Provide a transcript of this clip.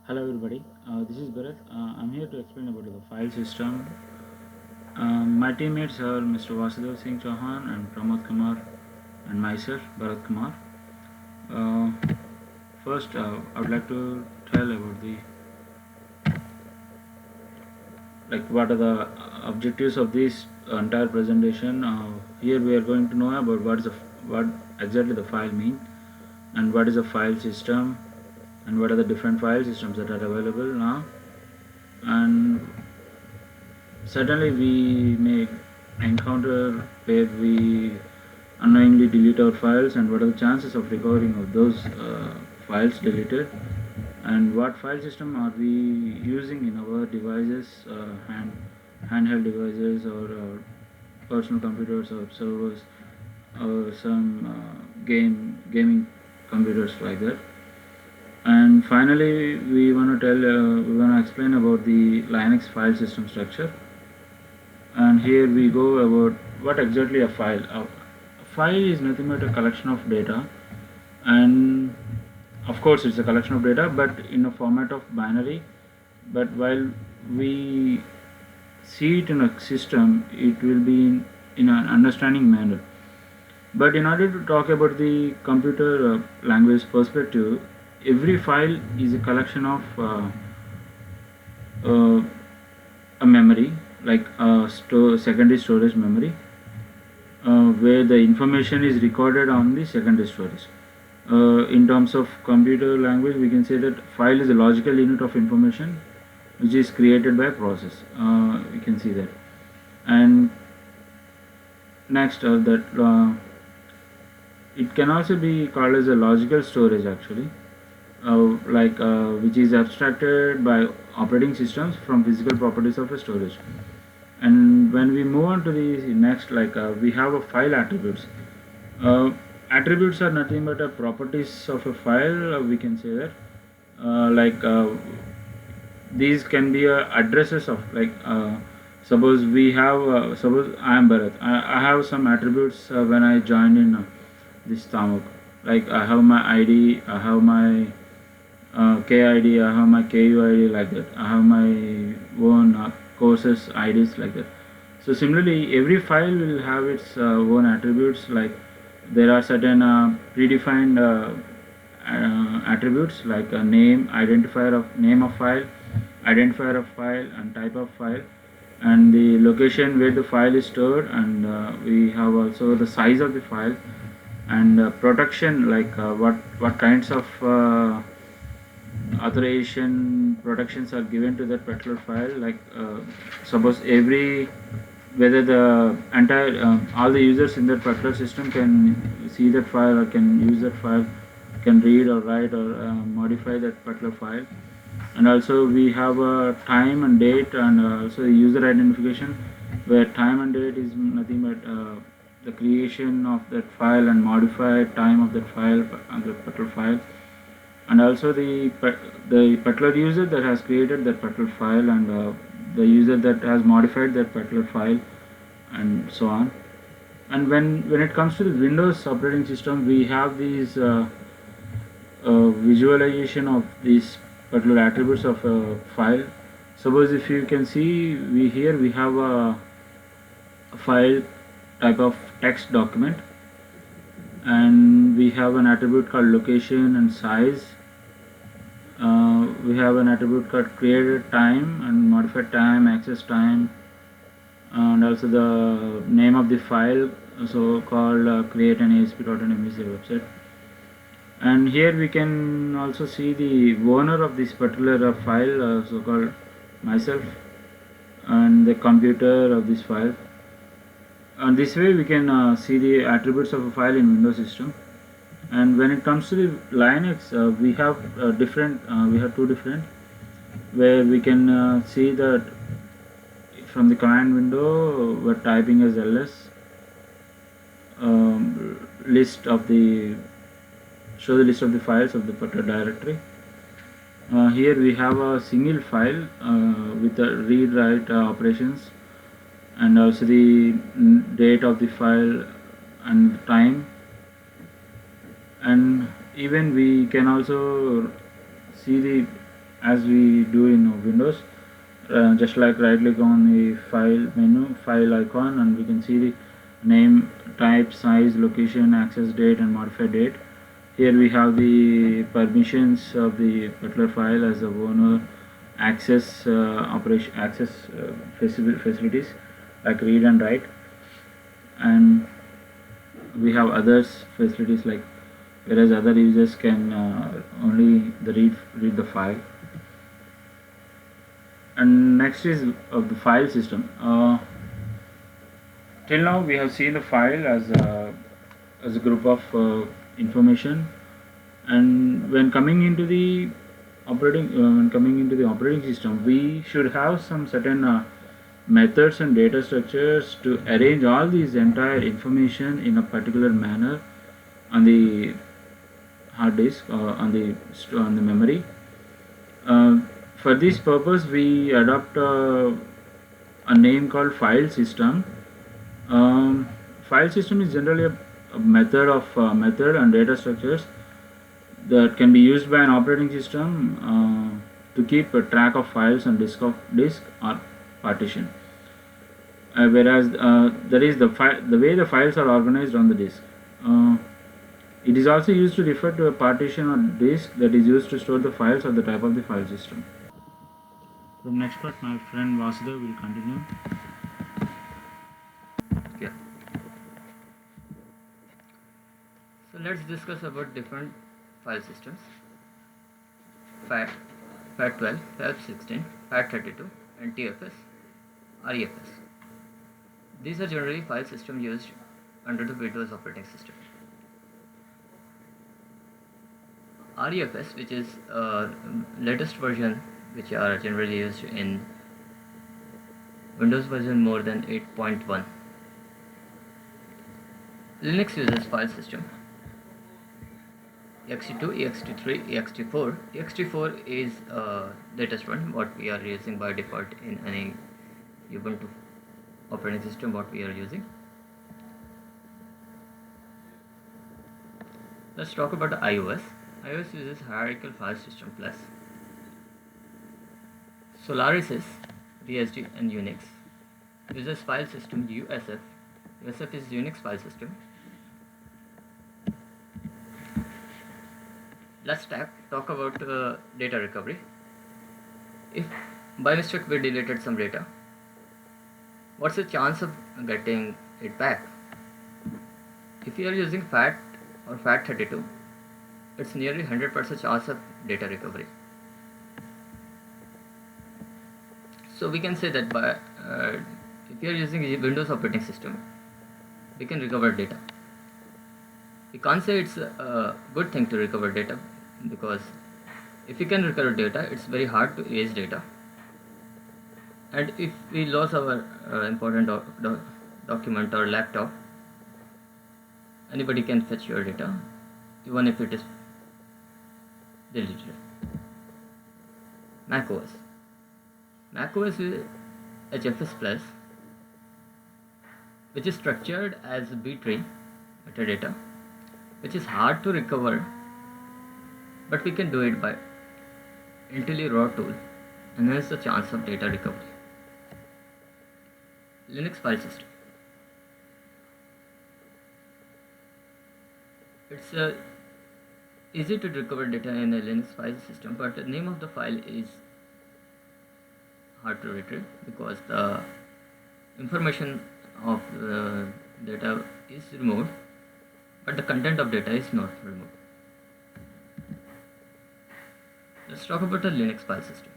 Hello everybody, this is Bharat. I'm here to explain about the file system. My teammates are Mr. Vasudev Singh Chauhan and Pramod Kumar and myself, Bharat Kumar. Uh, First, I would like to tell about the what are the objectives of this entire presentation. Here we are going to know about what exactly the file mean and what is a file system and what are the different file systems that are available now, and certainly we may encounter where we unknowingly delete our files, and what are the chances of recovering of those files deleted, and what file system are we using in our devices, handheld devices or personal computers or servers or some gaming computers like that. And finally we want to explain about the Linux file system structure. And here we go about what exactly a file. A file is nothing but a collection of data, and of course it's a collection of data but in a format of binary. But while we see it in a system, it will be in an understanding manner. But in order to talk about the computer language perspective, every file is a collection of uh, a memory, like a secondary storage memory, where the information is recorded on the secondary storage. In terms of computer language, we can say that file is a logical unit of information which is created by a process. We can see that. And next, that it can also be called as a logical storage actually, which is abstracted by operating systems from physical properties of a storage. And when we move on to the next, we have a file attributes. uh, Attributes are nothing but a properties of a file, we can say that. These can be addresses of, suppose we have suppose I am Bharat. I have some attributes when I joined in this Tamuk. Like I have my ID, I have my KID, I have my KUID, like that. I have my own courses IDs, like that. So similarly, every file will have its own attributes. Like there are certain predefined attributes like a name, identifier of name of file, identifier of file, and type of file, and the location where the file is stored, and we have also the size of the file, and protection, what kinds of authorization protections are given to that particular file. Suppose every whether the entire all the users in that particular system can see that file or can use that file, can read or write or modify that particular file. And also we have a time and date, and also the user identification, where time and date is nothing but the creation of that file and modified time of that file on that particular file, and also the particular user that has created that particular file, and the user that has modified that particular file, and so on. And when it comes to the Windows operating system, we have these visualization of these particular attributes of a file. Suppose if you can see, we have a file type of text document, and we have an attribute called location and size. We have an attribute called created time and modified time, access time, and also the name of the file, so called create an ASP.NMEC website. And here we can also see the owner of this particular file, so called myself, and the computer of this file. And this way we can see the attributes of a file in Windows system. And when it comes to the Linux, we have two different, where we can see that from the command window we're typing as ls, list of the show the list of the files of the particular directory. Here we have a single file with the read write operations, and also the date of the file and time. And even we can also see the as we do in Windows. Just like right click on the file menu, file icon, and we can see the name, type, size, location, access date, and modify date. Here we have the permissions of the particular file as the owner, access operation, access facilities like read and write, and we have others facilities like whereas other users can only read the file. And next is of the file system. Till now we have seen the file as a group of information, and when coming into the operating system, we should have some certain methods and data structures to arrange all these entire information in a particular manner on the hard disk or on the memory. Uh, for this purpose, we adopt a name called file system. Um, File system is generally a method of method and data structures that can be used by an operating system to keep a track of files on disk or partition. Whereas there is the way the files are organized on the disk. It is also used to refer to a partition or disk that is used to store the files of the type of the file system. From next part, my friend Vasudev will continue. Yeah. So let's discuss about different file systems. FAT, FAT12, FAT16, FAT32, and TFS, REFS. These are generally file systems used under the Windows operating system. REFS, which is latest version which are generally used in Windows version more than 8.1. Linux uses file system ext2, ext3, ext4. ext4 is latest one, what we are using by default in any Ubuntu operating system, what we are using. Let's talk about the iOS. iOS uses hierarchical file system plus. Solaris is BSD and Unix uses file system USF. USF is Unix file system. Let's talk about data recovery. If by mistake we deleted some data, what's the chance of getting it back? If you are using FAT or FAT32, it's nearly 100% chance of data recovery. So we can say that by if you are using a Windows operating system, we can recover data. We can't say it's a good thing to recover data, because if you can recover data, it's very hard to erase data. And if we lose our important document or laptop, anybody can fetch your data, even if it is deleted. macOS. macOS is HFS Plus, which is structured as B tree metadata, which is hard to recover, but we can do it by IntelliRAW tool, and hence the chance of data recovery. Linux file system. It's easy to recover data in a Linux file system, but the name of the file is hard to retrieve because the information of the data is removed, but the content of data is not removed. Let's talk about the Linux file system.